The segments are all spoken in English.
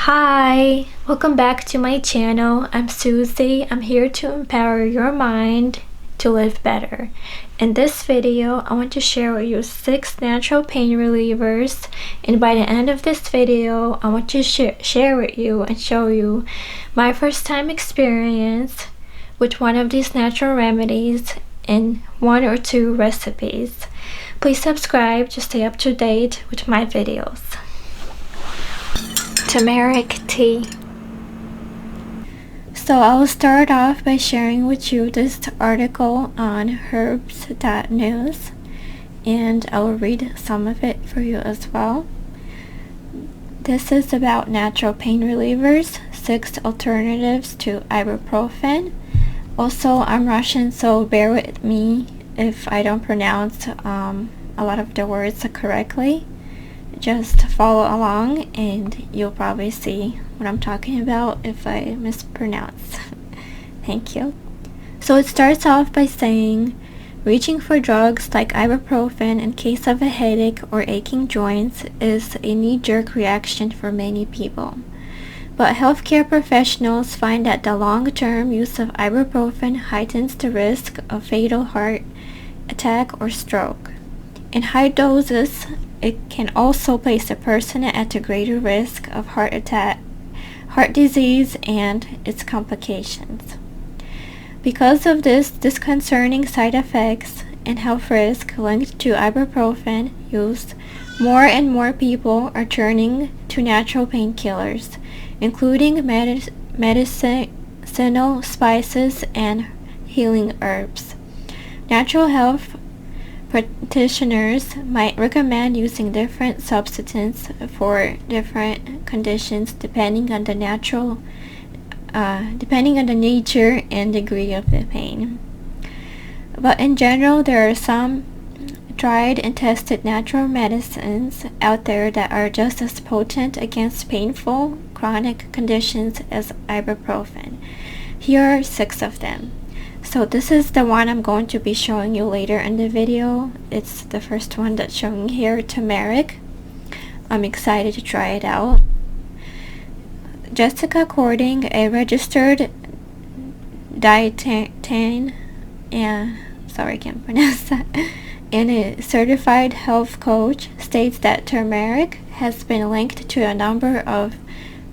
Hi, welcome back to my channel. I'm Suzi. I'm here to empower your mind to live better. In this video, I want to share with you 6 natural pain relievers, and by the end of this video, I want to share with you and show you my first time experience with one of these natural remedies in 1 or 2 recipes. Please subscribe to stay up to date with my videos. Turmeric tea. So I will start off by sharing with you this article on herbs.news, and I will read some of it for you as well. This is about natural pain relievers, 6 alternatives to ibuprofen. Also, I'm Russian, so bear with me if I don't pronounce a lot of the words correctly. Just follow along and you'll probably see what I'm talking about if I mispronounce. Thank you. So it starts off by saying, reaching for drugs like ibuprofen in case of a headache or aching joints is a knee-jerk reaction for many people. But healthcare professionals find that the long-term use of ibuprofen heightens the risk of fatal heart attack or stroke. In high doses, it can also place a person at a greater risk of heart attack, heart disease, and its complications. Because of this disconcerting side effects and health risk linked to ibuprofen use, more and more people are turning to natural painkillers, including medicinal spices and healing herbs. Natural health practitioners might recommend using different substances for different conditions depending on the nature and degree of the pain. But in general, there are some tried and tested natural medicines out there that are just as potent against painful chronic conditions as ibuprofen. Here are 6 of them. So this is the one I'm going to be showing you later in the video. It's the first one that's showing here, turmeric. I'm excited to try it out. Jessica Cording, a registered dietitian, sorry I can't pronounce that, and a certified health coach, states that turmeric has been linked to a number of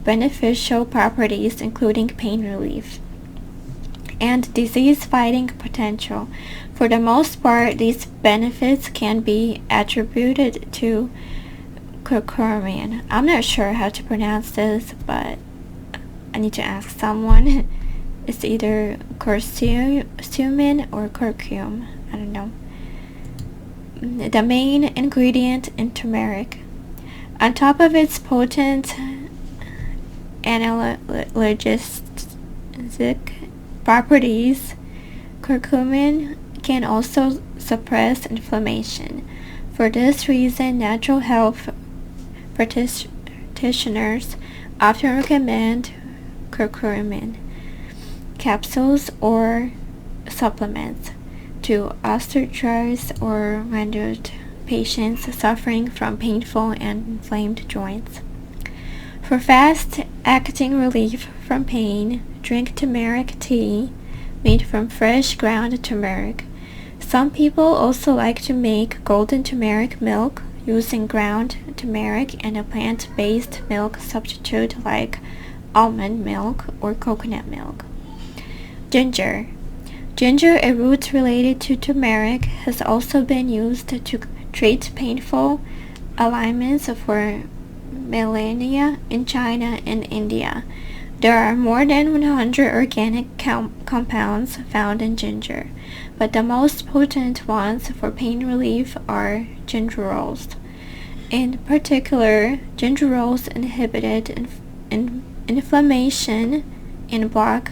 beneficial properties, including pain relief and disease-fighting potential. For the most part, these benefits can be attributed to curcumin. I'm not sure how to pronounce this, but I need to ask someone. It's either curcumin or curcum. I don't know. The main ingredient in turmeric. On top of its potent analgesic properties, curcumin can also suppress inflammation. For this reason, natural health practitioners often recommend curcumin capsules or supplements to osteoarthritis or rheumatoid patients suffering from painful and inflamed joints. For fast-acting relief from pain, drink turmeric tea made from fresh ground turmeric. Some people also like to make golden turmeric milk using ground turmeric and a plant-based milk substitute like almond milk or coconut milk. Ginger. Ginger, a root related to turmeric, has also been used to treat painful ailments for millennia in China and India. There are more than 100 organic compounds found in ginger, but the most potent ones for pain relief are gingerols. In particular, gingerols inhibited inflammation and block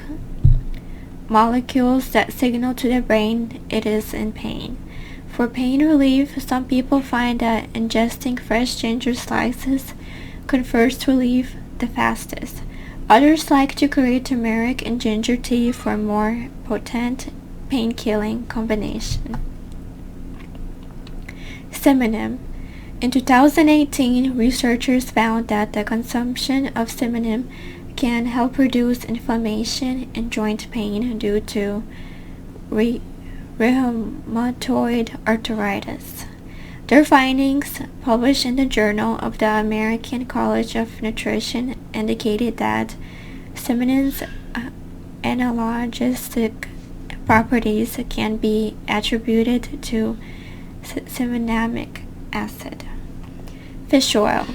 molecules that signal to the brain it is in pain. For pain relief, some people find that ingesting fresh ginger slices confers relief the fastest. Others like to create turmeric and ginger tea for a more potent pain-killing combination. Cinnamon. In 2018, researchers found that the consumption of cinnamon can help reduce inflammation and joint pain due to rheumatoid arthritis. Their findings, published in the Journal of the American College of Nutrition, indicated that cinnamon's analgesic properties can be attributed to cinnamonic acid. Fish oil.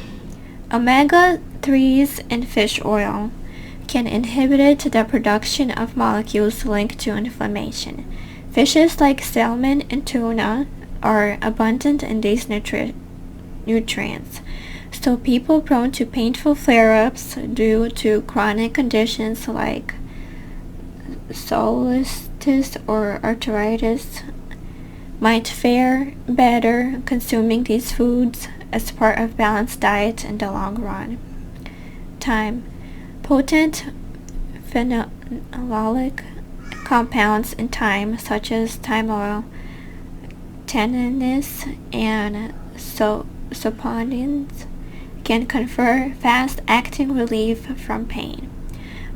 Omega-3s in fish oil can inhibit the production of molecules linked to inflammation. Fishes like salmon and tuna are abundant in these nutrients, so people prone to painful flare-ups due to chronic conditions like psoriasis or arthritis might fare better consuming these foods as part of balanced diet in the long run. Thyme. Potent phenolic compounds in thyme, such as thyme oil, tannins, and saponins, can confer fast-acting relief from pain.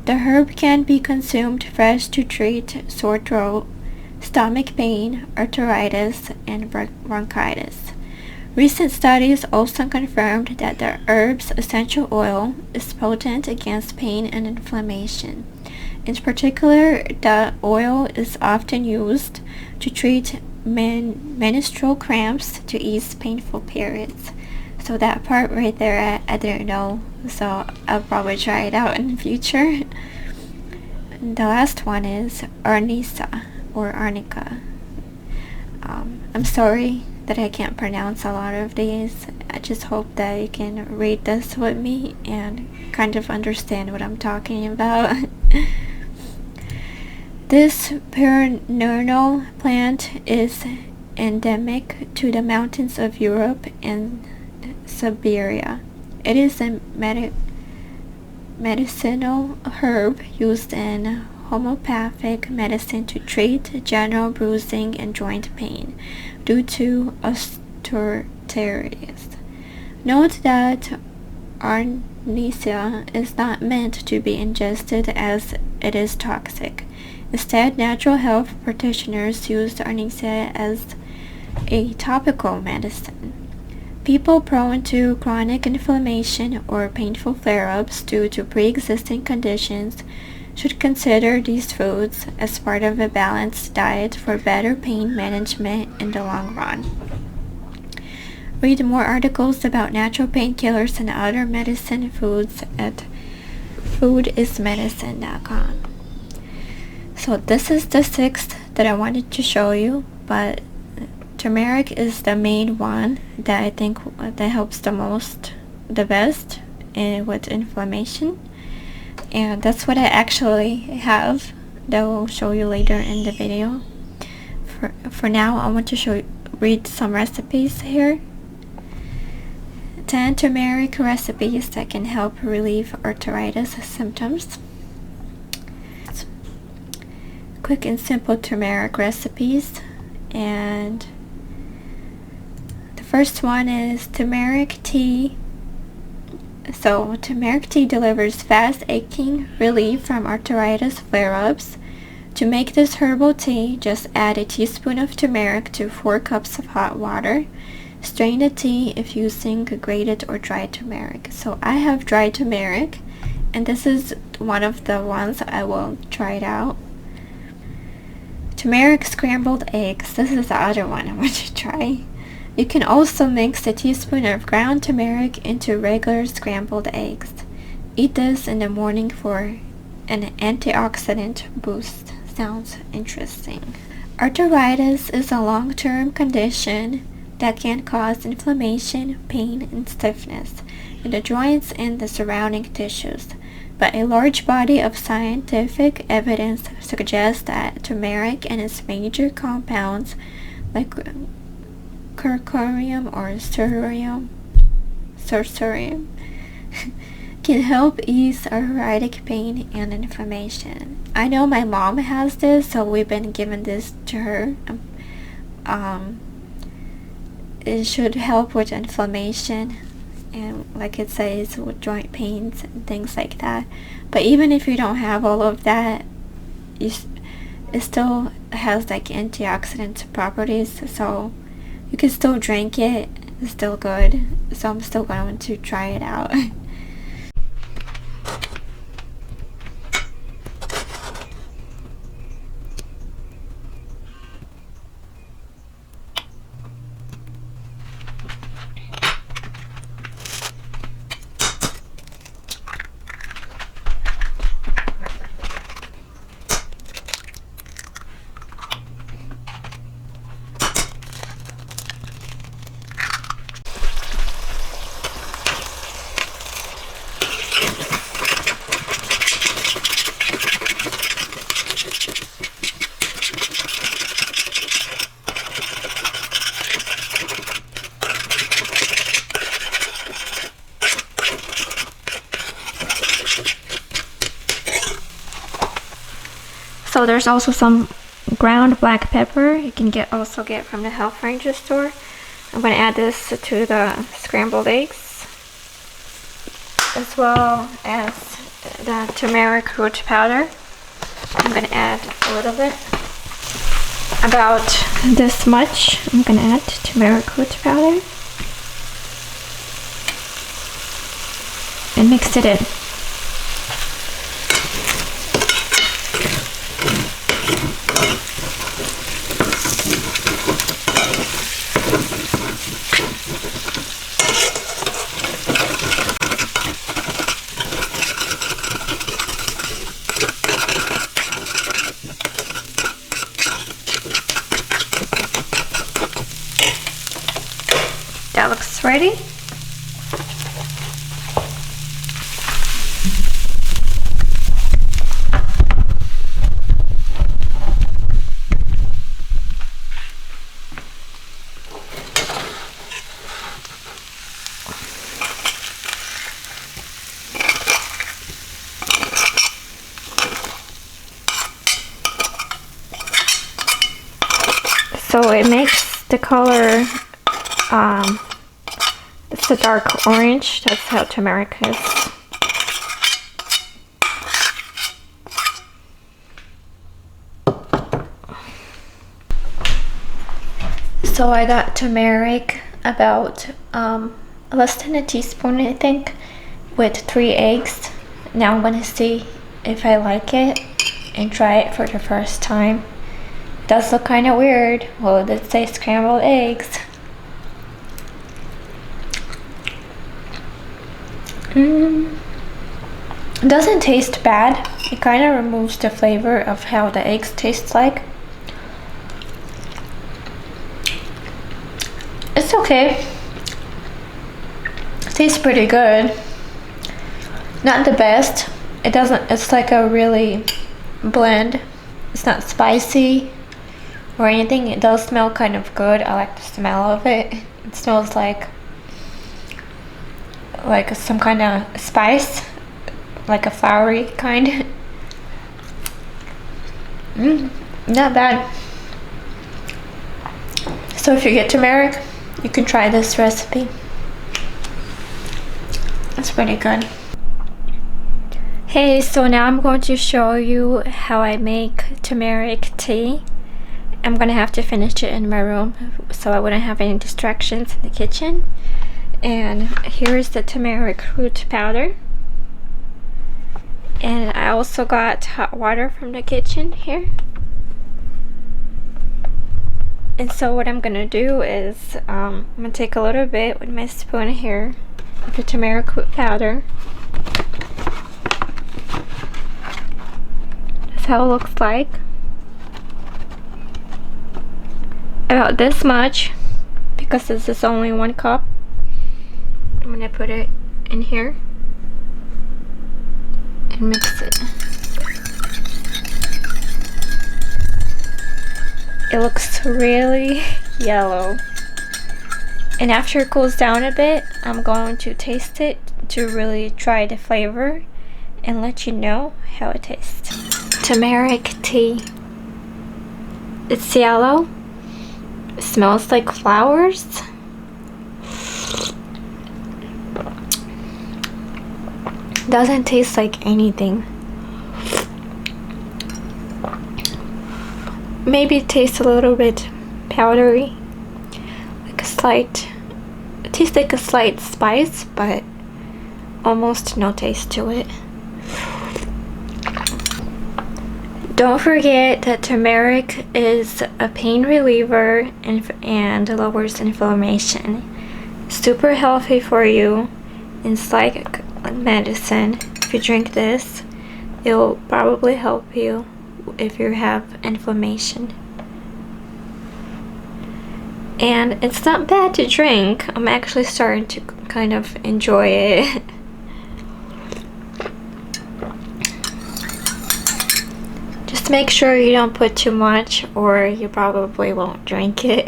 The herb can be consumed fresh to treat sore throat, stomach pain, arthritis, and bronchitis. Recent studies also confirmed that the herb's essential oil is potent against pain and inflammation. In particular, the oil is often used to treat menstrual cramps to ease painful periods. So that part right there, I didn't know, so I'll probably try it out in the future. The last one is Arnica or Arnica. I'm sorry that I can't pronounce a lot of these. I just hope that you can read this with me and kind of understand what I'm talking about. This perennial plant is endemic to the mountains of Europe and Siberia. It is a medicinal herb used in homeopathic medicine to treat general bruising and joint pain due to osteoarthritis. Note that Arnica is not meant to be ingested as it is toxic. Instead, natural health practitioners use Arnica as a topical medicine. People prone to chronic inflammation or painful flare-ups due to pre-existing conditions should consider these foods as part of a balanced diet for better pain management in the long run. Read more articles about natural painkillers and other medicine foods at foodismedicine.com. So this is the sixth that I wanted to show you, but turmeric is the main one that I think that helps the best with inflammation. And that's what I actually have that I will show you later in the video. For now, I want to read some recipes here. 10 turmeric recipes that can help relieve arthritis symptoms. Quick and simple turmeric recipes. And the first one is turmeric tea. So, turmeric tea delivers fast aching relief from arthritis flare-ups. To make this herbal tea, just add a teaspoon of turmeric to 4 cups of hot water. Strain the tea if using grated or dried turmeric. So I have dried turmeric, and this is one of the ones I will try it out. Turmeric scrambled eggs. This is the other one I want to try. You can also mix a teaspoon of ground turmeric into regular scrambled eggs. Eat this in the morning for an antioxidant boost. Sounds interesting. Arthritis is a long-term condition that can cause inflammation, pain, and stiffness in the joints and the surrounding tissues. But a large body of scientific evidence suggests that turmeric and its major compounds like curcurium or cercorium can help ease arthritic pain and inflammation. I know my mom has this, so we've been giving this to her. it should help with inflammation, and like it says, with joint pains and things like that. But even if you don't have all of that, it still has like antioxidant properties, so you can still drink it. It's still good, so I'm still going to try it out. So there's also some ground black pepper you can also get from the Health Ranger store. I'm going to add this to the scrambled eggs, as well as the turmeric root powder. I'm going to add a little bit, about this much. I'm going to add turmeric root powder and mix it in. That looks ready. So it makes the color, it's a dark orange. That's how turmeric is. So I got turmeric about less than a teaspoon, I think, with 3 eggs. Now I'm gonna see if I like it and try it for the first time. It does look kind of weird. Well, it did say scrambled eggs. It doesn't taste bad. It kind of removes the flavor of how the eggs taste like. It's okay. It tastes pretty good. Not the best. It's like a really bland. It's not spicy or anything. It does smell kind of good. I like the smell of it. It smells like some kind of spice, like a flowery kind. Not bad. So if you get turmeric, you can try this recipe. It's pretty good. Hey, so now I'm going to show you how I make turmeric tea. I'm gonna have to finish it in my room so I wouldn't have any distractions in the kitchen. And here is the turmeric root powder. And I also got hot water from the kitchen here. And so what I'm gonna do is I'm gonna take a little bit with my spoon here of the turmeric root powder. That's how it looks like. About this much, because this is only 1 cup. I'm gonna put it in here and mix it. It looks really yellow. And after it cools down a bit, I'm going to taste it to really try the flavor and let you know how it tastes. Turmeric tea. It's yellow. It smells like flowers. Doesn't taste like anything. Maybe it tastes a little bit powdery, like a slight, it tastes like a slight spice, but almost no taste to it. Don't forget that turmeric is a pain reliever and lowers inflammation. Super healthy for you. It's like medicine. If you drink this, it will probably help you if you have inflammation. And it's not bad to drink. I'm actually starting to kind of enjoy it. Just make sure you don't put too much or you probably won't drink it.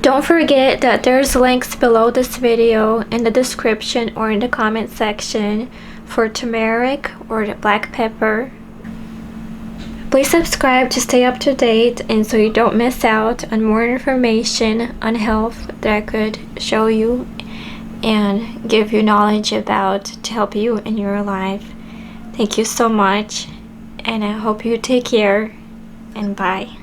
Don't forget that there's links below this video in the description or in the comment section for turmeric or the black pepper. Please subscribe to stay up to date and so you don't miss out on more information on health that I could show you and give you knowledge about to help you in your life. Thank you so much, and I hope you take care, and bye.